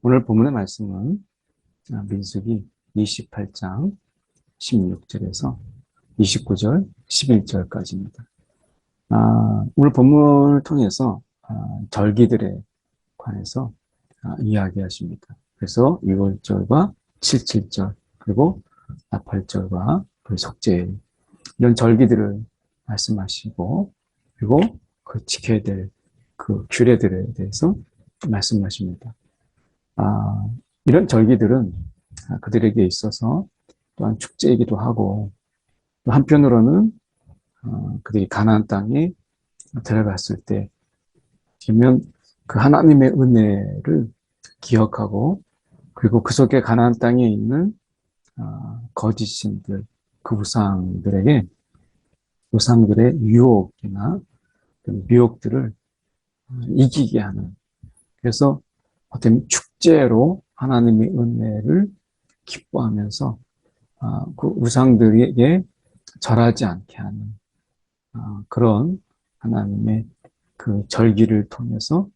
오늘 본문의 말씀은 민수기 28장 16절에서 29절, 11절까지입니다. 오늘 본문을 통해서 절기들에 관해서 이야기하십니다. 그래서 6월절과 7.7절, 그리고 8절과 그 속죄, 이런 절기들을 말씀하시고, 그리고 그 지켜야 될 그 규례들에 대해서 말씀하십니다. 이런 절기들은 그들에게 있어서 또한 축제이기도 하고, 또 한편으로는 그들이 가나안 땅에 들어갔을 때 그러면 그 하나님의 은혜를 기억하고, 그리고 그 속에 가나안 땅에 있는 거짓 신들, 그 우상들의 유혹이나 미혹들을 이기게 하는, 그래서 어떤 축제로 하나님의 은혜를 기뻐하면서 그 우상들에게 절하지 않게 하는 그런 하나님의 그 절기를 통해서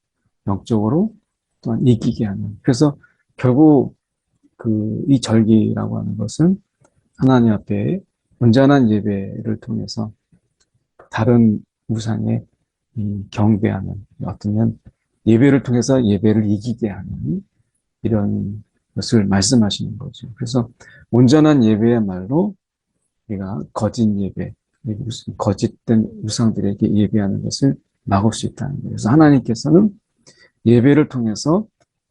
영적으로 또한 이기게 하는. 그래서 결국 이 절기라고 하는 것은 하나님 앞에 온전한 예배를 통해서 다른 우상에 경배하는, 어쩌면 예배를 통해서 예배를 이기게 하는 이런 것을 말씀하시는 거죠. 그래서 온전한 예배야말로 우리가 거짓 예배, 거짓된 우상들에게 예배하는 것을 막을 수 있다는 거예요. 그래서 하나님께서는 예배를 통해서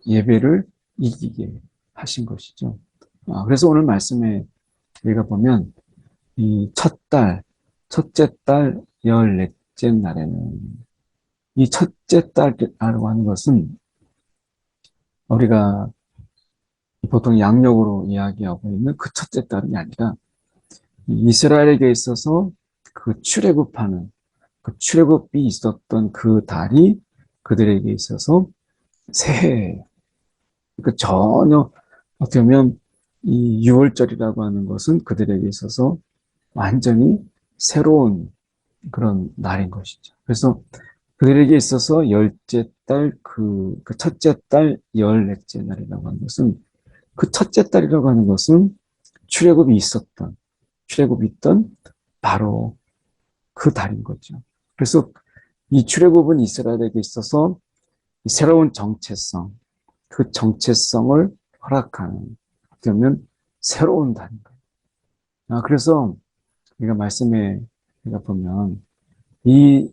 예배를 이기게 하신 것이죠. 그래서 오늘 말씀에 우리가 보면 이 첫째 달 14째 날에는, 이 첫째 달이라고 하는 것은 우리가 보통 양력으로 이야기하고 있는 그 첫째 달이 아니라 이스라엘에게 있어서 그 출애굽하는, 그 출애굽이 있었던 그 달이 그들에게 있어서 새해. 그 전혀 어떻게 보면 이 6월절이라고 하는 것은 그들에게 있어서 완전히 새로운 그런 날인 것이죠. 그래서 그들에게 있어서 열째 달, 그 첫째 달 14째 날이라고 하는 것은, 그 첫째 달이라고 하는 것은 출애굽이 있던 바로 그 달인 거죠. 그래서 이 출애굽은 이스라엘에게 있어서 새로운 정체성, 그 정체성을 허락하는, 그러면 새로운 달인 거예요. 그래서 우리가 말씀에 우리가 보면 이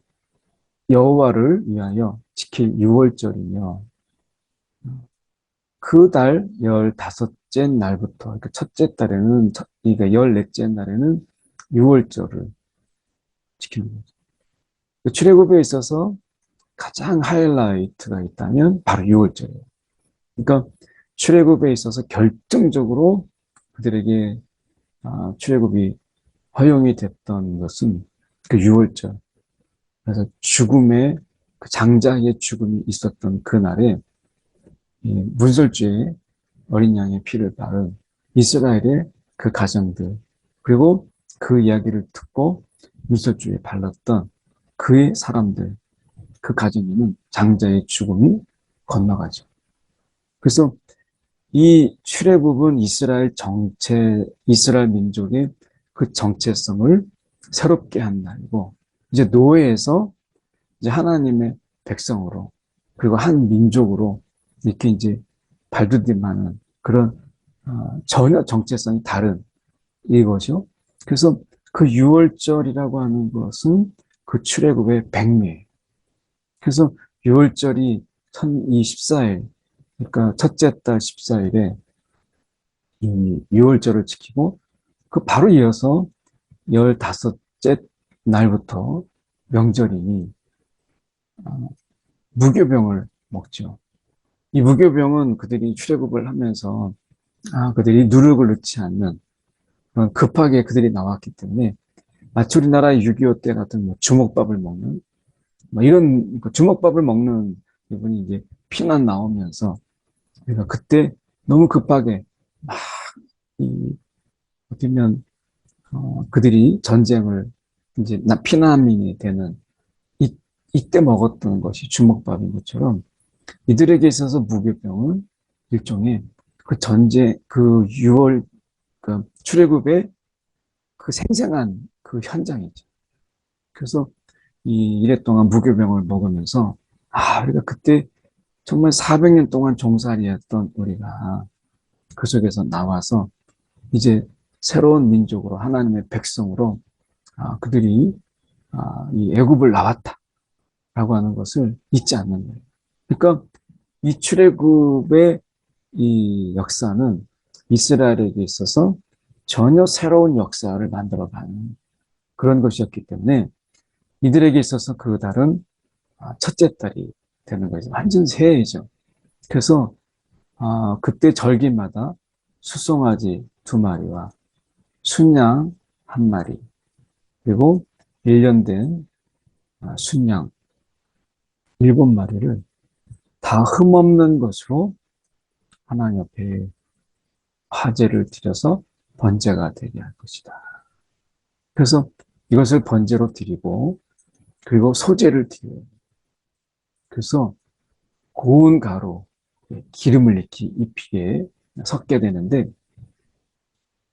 여호와를 위하여 지킬 6월절이며, 그 달 15째 날부터, 그러니까 첫째 달에는, 그러니까 14째 날에는 6월절을 지키는 거죠. 그 출애굽에 있어서 가장 하이라이트가 있다면 바로 6월절이에요. 그러니까 출애굽에 있어서 결정적으로 그들에게 출애굽이 허용이 됐던 것은 그 6월절. 그래서 그 장자의 죽음이 있었던 그날에 문설주에 어린 양의 피를 바른 이스라엘의 그 가정들, 그리고 그 이야기를 듣고 문설주에 발랐던 그의 사람들, 그 가정에는 장자의 죽음이 건너가죠. 그래서 이 출애굽은 이스라엘 민족의 그 정체성을 새롭게 한 날이고, 이제 노예에서 이제 하나님의 백성으로, 그리고 한 민족으로 이렇게 이제 발돋움하는 그런 전혀 정체성이 다른 이것이요. 그래서 그 6월절이라고 하는 것은 그 출애굽의 백미. 그래서 6월절이 이 14일, 그러니까 첫째 달 14일에 이 6월절을 지키고, 그 바로 이어서 15째 날부터 명절이니 무교병을 먹죠. 이 무교병은 그들이 출애굽을 하면서 그들이 누룩을 넣지 않는, 급하게 그들이 나왔기 때문에 마치 우리나라 6.25 때 같은 뭐 주먹밥을 먹는, 뭐 이런 주먹밥을 먹는 부분이 이제 피난 나오면서, 그러니까 그때 너무 급하게 막 어떻게 보면 그들이 전쟁을 이제 피난민이 되는 이때 먹었던 것이 주먹밥인 것처럼, 이들에게 있어서 무교병은 일종의 그 전제, 그 6월, 그 출애굽의 그 생생한 그 현장이죠. 그래서 이 이래 동안 무교병을 먹으면서, 우리가 그때 정말 400년 동안 종살이였던 우리가 그 속에서 나와서 이제 새로운 민족으로 하나님의 백성으로 그들이 이 애굽을 나왔다라고 하는 것을 잊지 않는 거예요. 그러니까 이 출애굽의 이 역사는 이스라엘에게 있어서 전혀 새로운 역사를 만들어가는 그런 것이었기 때문에 이들에게 있어서 그 달은 첫째 달이 되는 거죠. 완전 새해죠. 그래서 그때 절기마다 수송아지 2마리와 순양 1마리, 그리고 1년 된 순양 7마리를 다 흠없는 것으로 하나님 앞에 화제를 드려서 번제가 되게 할 것이다. 그래서 이것을 번제로 드리고, 그리고 소제를 드려요. 그래서 고운 가루, 기름을 이렇게 입히게 섞게 되는데,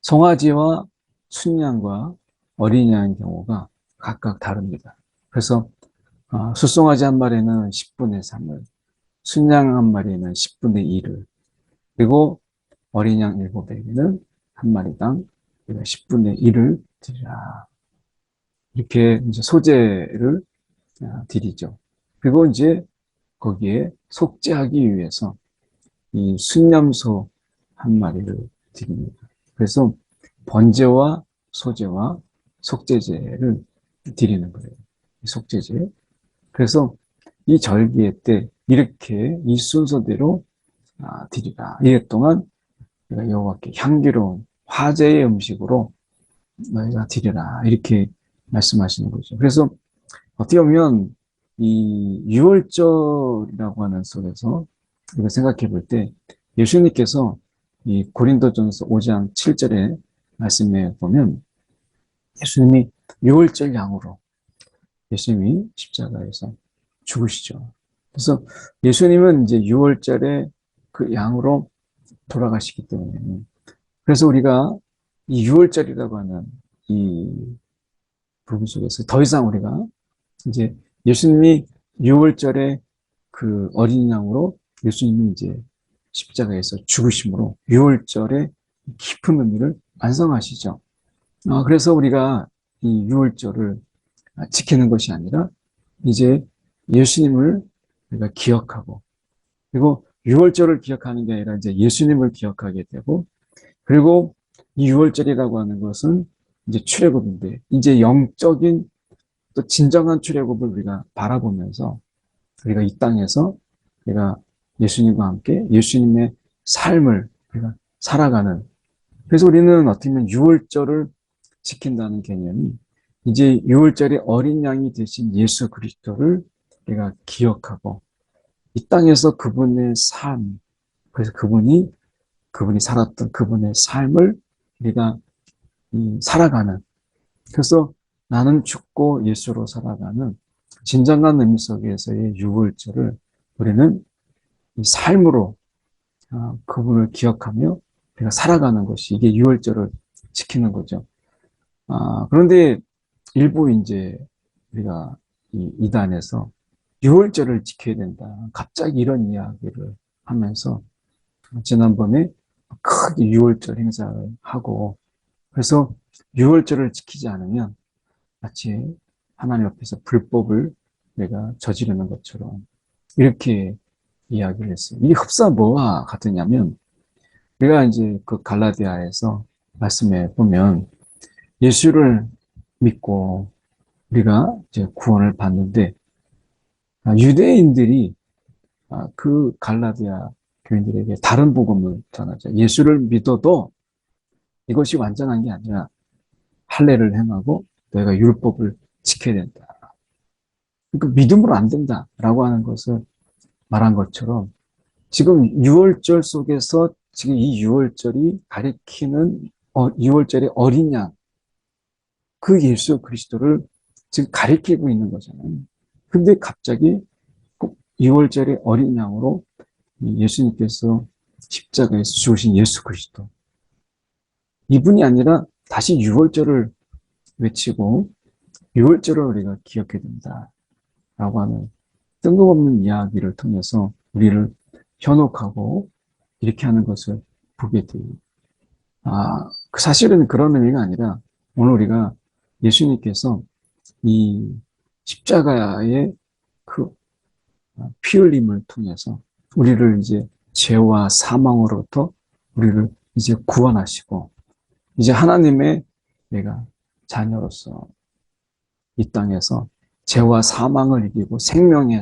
송아지와 순양과 어린 양의 경우가 각각 다릅니다. 그래서 숫송아지 1마리는 10분의 3을, 순양 1마리는 10분의 1을, 그리고 어린 양 7에게는 1마리당 10분의 1을 드리라. 이렇게 이제 소제를 드리죠. 그리고 이제 거기에 속죄하기 위해서 이 순념소 1마리를 드립니다. 그래서 번제와 소제와 속죄제를 드리는 거예요. 속죄제. 그래서 이 절기의 때 이렇게 이 순서대로 드리라. 이래 동안 내가 여호와께 향기로운 화제의 음식으로 너희가 드리라. 이렇게 말씀하시는 거죠. 그래서 어떻게 보면 이 유월절이라고 하는 속에서 이거 생각해 볼 때 예수님께서 이 고린도전서 5장 7절에 말씀에 보면 예수님이 유월절 양으로 예수님이 십자가에서 죽으시죠. 그래서 예수님은 이제 유월절에 그 양으로 돌아가시기 때문에, 그래서 우리가 이 유월절이라고 하는 이 부분 속에서 더 이상 우리가 이제 예수님이 6월절에 그 어린 양으로 예수님이 이제 십자가에서 죽으심으로 6월절에 깊은 의미를 완성하시죠. 그래서 우리가 이 6월절을 지키는 것이 아니라 이제 예수님을 우리가 기억하고, 그리고 6월절을 기억하는 게 아니라 이제 예수님을 기억하게 되고, 그리고 이 6월절이라고 하는 것은 이제 출애굽인데, 이제 영적인 또 진정한 출애굽을 우리가 바라보면서 우리가 이 땅에서 우리가 예수님과 함께 예수님의 삶을 우리가 살아가는, 그래서 우리는 어떻게 보면 유월절을 지킨다는 개념이 이제 유월절의 어린 양이 되신 예수 그리스도를 우리가 기억하고 이 땅에서 그분의 삶, 그래서 그분이 살았던 그분의 삶을 우리가 살아가는, 그래서 나는 죽고 예수로 살아가는 진정한 의미 속에서의 유월절을 우리는 이 삶으로 그분을 기억하며 우리가 살아가는 것이 이게 유월절을 지키는 거죠. 그런데 일부 이제 우리가 이 이단에서 유월절을 지켜야 된다. 갑자기 이런 이야기를 하면서 지난번에 크게 유월절 행사를 하고, 그래서 유월절을 지키지 않으면 마치 하나님 앞에서 불법을 내가 저지르는 것처럼 이렇게 이야기를 했어요. 이 흡사 뭐와 같으냐면, 우리가 이제 그 갈라디아에서 말씀해 보면 예수를 믿고 우리가 이제 구원을 받는데, 유대인들이 그 갈라디아 교인들에게 다른 복음을 전하죠. 예수를 믿어도 이것이 완전한 게 아니라 할례를 행하고 너희가 율법을 지켜야 된다. 그러니까 믿음으로 안 된다라고 하는 것을 말한 것처럼, 지금 6월절 속에서 지금 이 6월절이 가리키는 6월절의 어린 양, 그 예수 그리스도를 지금 가리키고 있는 거잖아요. 근데 갑자기 꼭 6월절의 어린 양으로 예수님께서 십자가에서 죽으신 예수 그리스도. 이분이 아니라 다시 유월절을 외치고 유월절을 우리가 기억해야 된다라고 하는 뜬금없는 이야기를 통해서 우리를 현혹하고 이렇게 하는 것을 보게 돼요. 사실은 그런 의미가 아니라 오늘 우리가 예수님께서 이 십자가의 그 피 흘림을 통해서 우리를 이제 죄와 사망으로부터 우리를 이제 구원하시고 이제 하나님의 내가 자녀로서 이 땅에서 죄와 사망을 이기고 생명의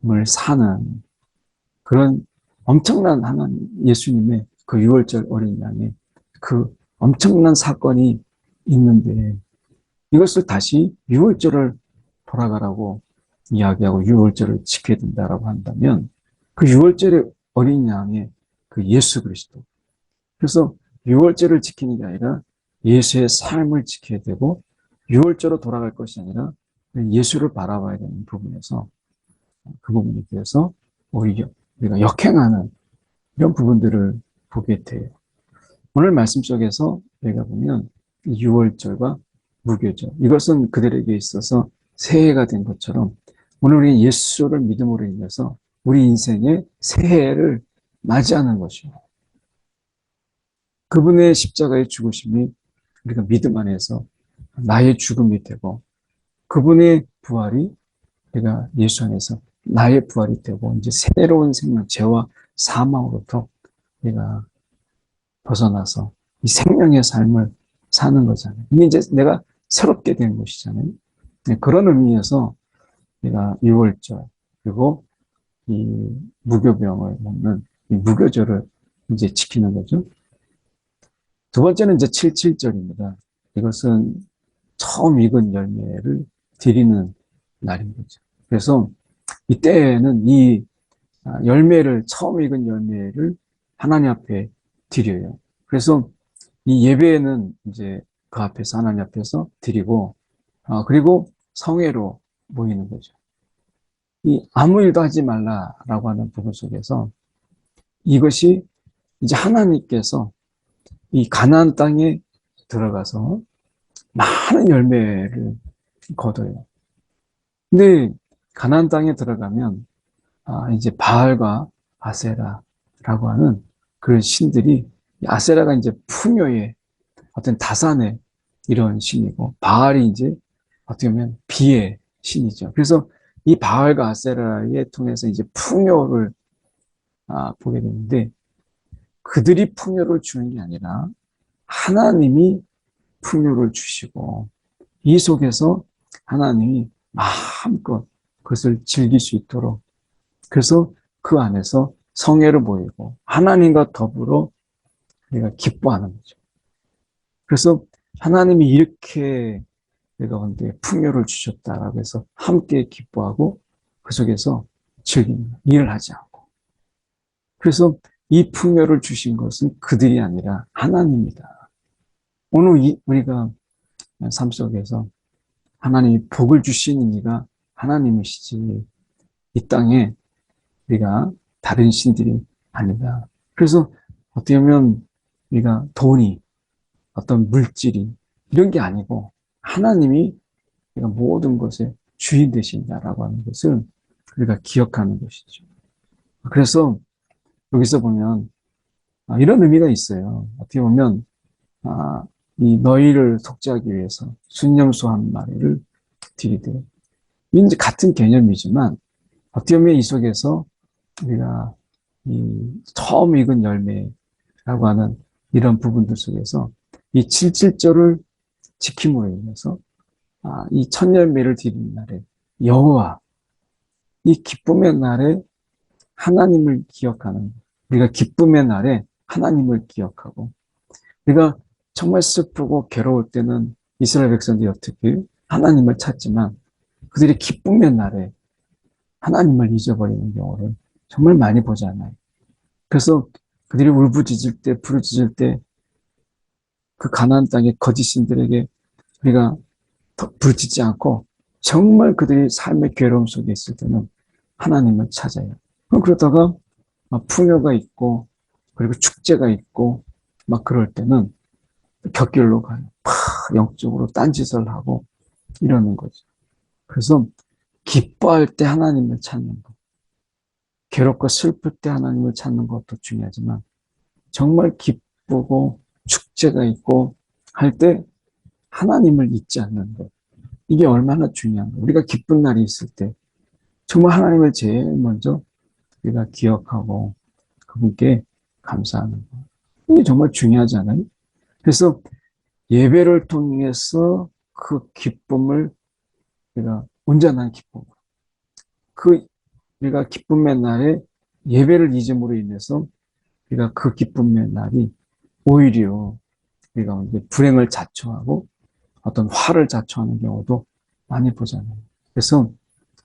삶을 사는 그런 엄청난 하나님 예수님의 그 유월절 어린 양의 그 엄청난 사건이 있는데 이것을 다시 유월절을 돌아가라고 이야기하고 유월절을 지켜야 된다라고 한다면 그 유월절의 어린 양의 그 예수 그리스도. 그래서 유월절을 지키는 게 아니라 예수의 삶을 지켜야 되고 유월절로 돌아갈 것이 아니라 예수를 바라봐야 되는 부분에서 그 부분에 대해서 오히려 우리가 역행하는 이런 부분들을 보게 돼요. 오늘 말씀 속에서 우리가 보면 유월절과 무교절 이것은 그들에게 있어서 새해가 된 것처럼 오늘 우리 예수를 믿음으로 인해서 우리 인생의 새해를 맞이하는 것이요. 그분의 십자가의 죽으심이 우리가 믿음 안에서 나의 죽음이 되고 그분의 부활이 우리가 예수 안에서 나의 부활이 되고 이제 새로운 생명, 죄와 사망으로부터 우리가 벗어나서 이 생명의 삶을 사는 거잖아요. 이게 이제 내가 새롭게 된 것이잖아요. 그런 의미에서 내가 유월절 그리고 이 무교병을 먹는 이 무교절을 이제 지키는 거죠. 두 번째는 이제 77절입니다. 이것은 처음 익은 열매를 드리는 날인 거죠. 그래서 이때에는 이 열매를, 처음 익은 열매를 하나님 앞에 드려요. 그래서 이 예배는 이제 그 앞에서, 하나님 앞에서 드리고, 그리고 성회로 모이는 거죠. 이 아무 일도 하지 말라라고 하는 부분 속에서 이것이 이제 하나님께서 이 가나안 땅에 들어가서 많은 열매를 거둬요. 근데 가나안 땅에 들어가면 이제 바알과 아세라라고 하는 그런 신들이 아세라가 이제 풍요의 어떤 다산의 이런 신이고 바알이 이제 어떻게 보면 비의 신이죠. 그래서 이 바알과 아세라에 통해서 이제 풍요를 보게 되는데 그들이 풍요를 주는 게 아니라 하나님이 풍요를 주시고 이 속에서 하나님이 마음껏 그것을 즐길 수 있도록 그래서 그 안에서 성회를 모이고 하나님과 더불어 우리가 기뻐하는 거죠. 그래서 하나님이 이렇게 내가 가운데 풍요를 주셨다라고 해서 함께 기뻐하고 그 속에서 즐깁니다. 일을 하지 않고. 그래서 이 풍요를 주신 것은 그들이 아니라 하나님입니다. 오늘 우리가 삶 속에서 하나님이 복을 주시는 이가 하나님이시지 이 땅에 우리가 다른 신들이 아니다. 그래서 어떻게 보면 우리가 돈이 어떤 물질이 이런 게 아니고 하나님이 우리가 모든 것의 주인 되신다라고 하는 것을 우리가 기억하는 것이죠. 그래서 여기서 보면 이런 의미가 있어요. 어떻게 보면 이 너희를 속죄하기 위해서 순념수 한 마리를 드리되 이제 같은 개념이지만 어떻게 보면 이 속에서 우리가 이 처음 익은 열매라고 하는 이런 부분들 속에서 이 77절을 지킴으로 인해서 이 첫 열매를 드리는 날에 여호와 이 기쁨의 날에 하나님을 기억하는 우리가 기쁨의 날에 하나님을 기억하고 우리가 정말 슬프고 괴로울 때는 이스라엘 백성들이 어떻게 하나님을 찾지만 그들이 기쁨의 날에 하나님을 잊어버리는 경우를 정말 많이 보지 않아요. 그래서 그들이 울부짖을 때 부르짖을 때 그 가나안 땅의 거짓 신들에게 우리가 부르짖지 않고 정말 그들이 삶의 괴로움 속에 있을 때는 하나님을 찾아요. 그러다가 막 풍요가 있고, 그리고 축제가 있고, 막 그럴 때는 곁길로 가요. 영적으로 딴짓을 하고 이러는 거죠. 그래서 기뻐할 때 하나님을 찾는 것, 괴롭고 슬플 때 하나님을 찾는 것도 중요하지만 정말 기쁘고 축제가 있고 할 때 하나님을 잊지 않는 것. 이게 얼마나 중요한가. 우리가 기쁜 날이 있을 때 정말 하나님을 제일 먼저 우리가 기억하고 그분께 감사하는 것. 이게 정말 중요하지 않아요? 그래서 예배를 통해서 그 기쁨을 우리가 온전한 기쁨, 그 우리가 기쁨의 날에 예배를 잊음으로 인해서 우리가 그 기쁨의 날이 오히려 우리가 이제 불행을 자초하고 어떤 화를 자초하는 경우도 많이 보잖아요. 그래서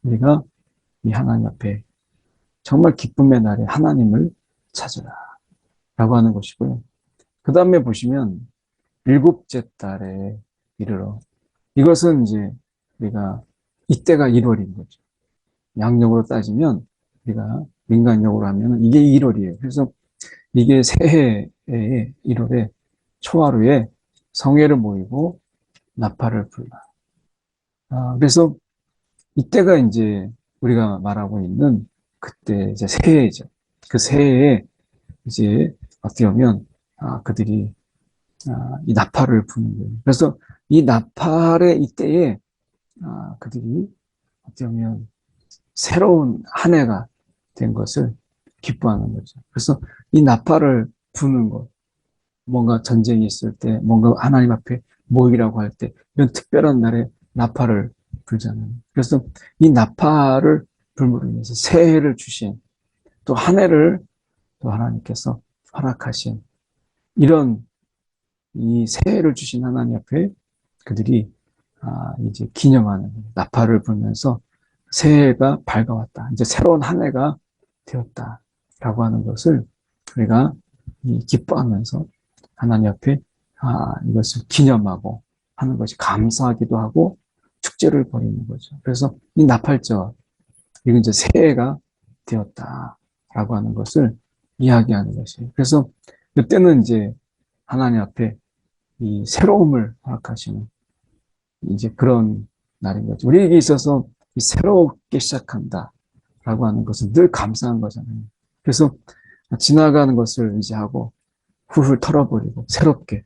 우리가 이 하나님 앞에 정말 기쁨의 날에 하나님을 찾으라 라고 하는 것이고요. 그 다음에 보시면 일곱째 달에 이르러 이것은 이제 우리가 이때가 1월인 거죠. 양력으로 따지면 우리가 민간력으로 하면 이게 1월이에요. 그래서 이게 새해의 1월에 초하루에 성회를 모이고 나팔을 불라. 그래서 이때가 이제 우리가 말하고 있는 그때 이제 새해죠. 그 새해에 이제 어떻게 보면 그들이 이 나팔을 부는 거예요. 그래서 이 나팔의 이때에 그들이 어떻게 보면 새로운 한 해가 된 것을 기뻐하는 거죠. 그래서 이 나팔을 부는 것, 뭔가 전쟁이 있을 때, 뭔가 하나님 앞에 모이라고 할 때, 이런 특별한 날에 나팔을 불잖아요. 그래서 이 나팔을 불므로 인해서 새해를 주신, 또 한 해를 또 하나님께서 허락하신, 이런 이 새해를 주신 하나님 앞에 그들이 이제 기념하는 나팔을 불면서 새해가 밝아왔다. 이제 새로운 한 해가 되었다라고 하는 것을 우리가 기뻐하면서 하나님 앞에 이것을 기념하고 하는 것이 감사하기도 하고 축제를 벌이는 거죠. 그래서 이 나팔절, 이건 이제 새해가 되었다라고 하는 것을 이야기하는 것이에요. 그래서 이때는 이제 하나님 앞에 이 새로움을 허락하시는 이제 그런 날인 거죠. 우리에게 있어서 이 새롭게 시작한다라고 하는 것은 늘 감사한 거잖아요. 그래서 지나가는 것을 이제 하고 훌훌 털어버리고 새롭게.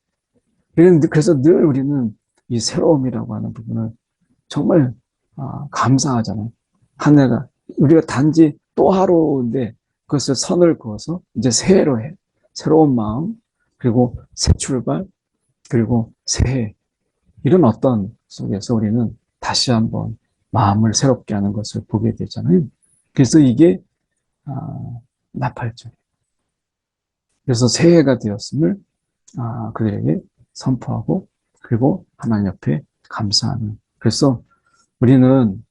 그래서 늘 우리는 이 새로움이라고 하는 부분을 정말 감사하잖아요. 한 해가 우리가 단지 또 하루인데 그것을 선을 그어서 이제 새해로 해. 새로운 마음, 그리고 새 출발, 그리고 새해. 이런 어떤 속에서 우리는 다시 한번 마음을 새롭게 하는 것을 보게 되잖아요. 그래서 이게 나팔절이에요. 그래서 새해가 되었음을 그들에게 선포하고 그리고 하나님 옆에 감사하는. 그래서 우리는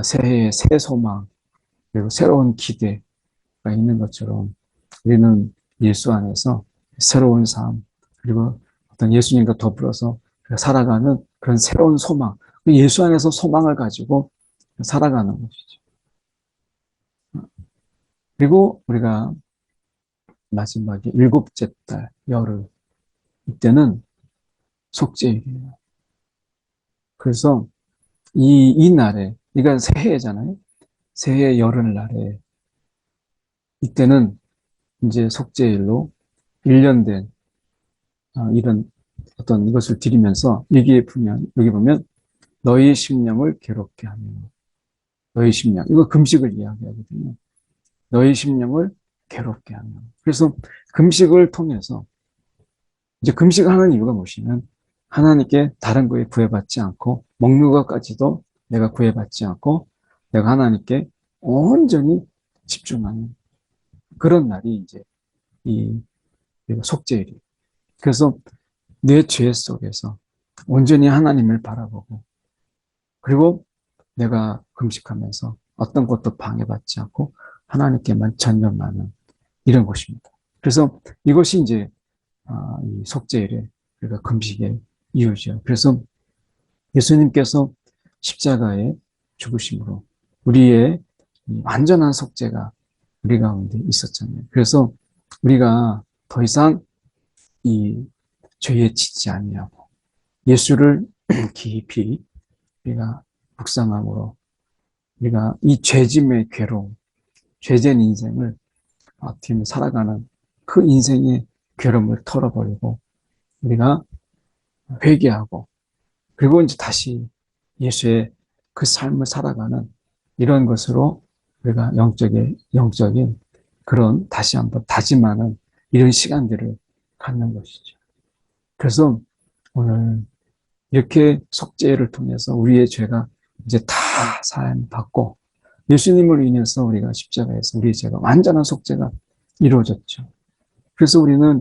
새해에 새 소망 그리고 새로운 기대가 있는 것처럼 우리는 예수 안에서 새로운 삶 그리고 어떤 예수님과 더불어서 살아가는 그런 새로운 소망, 예수 안에서 소망을 가지고 살아가는 것이죠. 그리고 우리가 마지막에 일곱째 달 열흘 이때는 속죄일이에요. 그래서 이 날에 이건 새해잖아요. 새해 열흘날에 이때는 이제 속죄일로 1년 된 이런 어떤 이것을 드리면서 여기 보면 너희 심령을 괴롭게 하며 너희 심령 이거 금식을 이야기하거든요. 너희 심령을 괴롭게 하며 그래서 금식을 통해서 이제 금식을 하는 이유가 무엇이면 하나님께 다른 거에 구애받지 않고 먹는 것까지도 내가 구애받지 않고 내가 하나님께 온전히 집중하는 그런 날이 이제 이 속죄일이에요. 그래서 내 죄 속에서 온전히 하나님을 바라보고 그리고 내가 금식하면서 어떤 것도 방해받지 않고 하나님께만 전념하는 이런 것입니다. 그래서 이것이 이제 이 속죄일의 그러니까 금식의 이유죠. 그래서 예수님께서 십자가에 죽으심으로 우리의 완전한 속죄가 우리 가운데 있었잖아요. 그래서 우리가 더 이상 이 죄에 지지 아니하고 예수를 깊이 우리가 묵상함으로 우리가 이 죄짐의 괴로움, 죄된 인생을 어떻게 보면 살아가는 그 인생의 괴로움을 털어버리고 우리가 회개하고 그리고 이제 다시 예수의 그 삶을 살아가는 이런 것으로 우리가 영적인 그런 다시 한번 다짐하는 이런 시간들을 갖는 것이죠. 그래서 오늘 이렇게 속죄를 통해서 우리의 죄가 이제 다 사함 받고 예수님을 인해서 우리가 십자가에서 우리의 죄가 완전한 속죄가 이루어졌죠. 그래서 우리가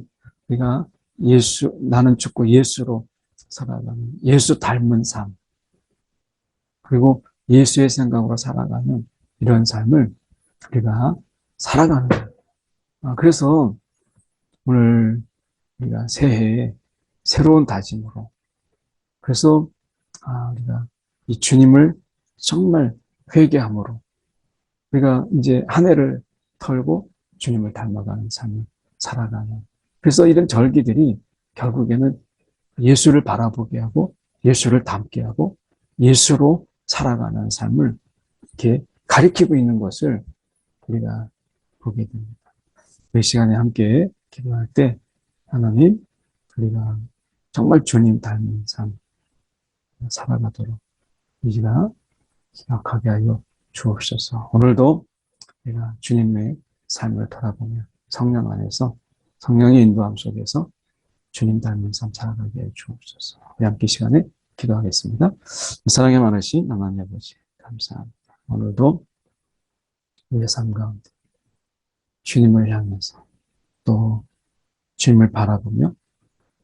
나는 죽고 예수로 살아가는 예수 닮은 삶 그리고 예수의 생각으로 살아가는 이런 삶을 우리가 살아가는 거예요. 그래서 오늘 우리가 새해에 새로운 다짐으로 그래서 우리가 이 주님을 정말 회개함으로 우리가 이제 한 해를 털고 주님을 닮아가는 삶을 살아가는 그래서 이런 절기들이 결국에는 예수를 바라보게 하고 예수를 닮게 하고 예수로 살아가는 삶을 이렇게 가리키고 있는 것을 우리가 보게 됩니다. 이 시간에 함께 기도할 때 하나님 우리가 정말 주님 닮은 삶 살아가도록 우리가 기억하게 하여 주옵소서. 오늘도 우리가 주님의 삶을 돌아보며 성령 안에서 성령의 인도함 속에서 주님 닮은 삶 살아가게 해 주옵소서. 우리 함께 시간에 기도하겠습니다. 사랑의 많으신 하나님 아버지 감사합니다. 오늘도 우리의 삶 가운데 주님을 향해서 또 주님을 바라보며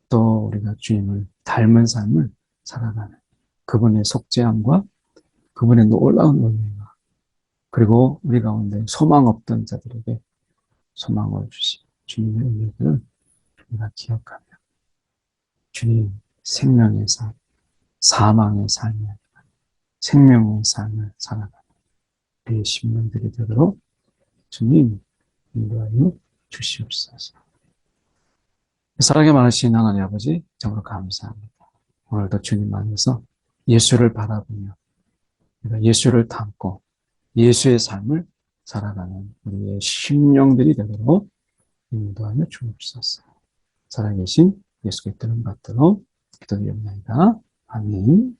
또 우리가 주님을 닮은 삶을 살아가는 그분의 속죄함과 그분의 놀라운 은혜와 그리고 우리 가운데 소망 없던 자들에게 소망을 주신 주님의 은혜를 우리가 기억하며 주님 생명의 삶, 사망의 삶이 아니라 생명의 삶을 살아가는 우리의 심령들이 되도록 주님 인도하여 주시옵소서. 사랑이 많으신 하나님 아버지 정말 감사합니다. 오늘도 주님 안에서 예수를 바라보며 예수를 닮고 예수의 삶을 살아가는 우리의 심령들이 되도록 인도하여 주옵소서. 살아계신 예수 그리스도를 받들어 기도드립니다. 아멘.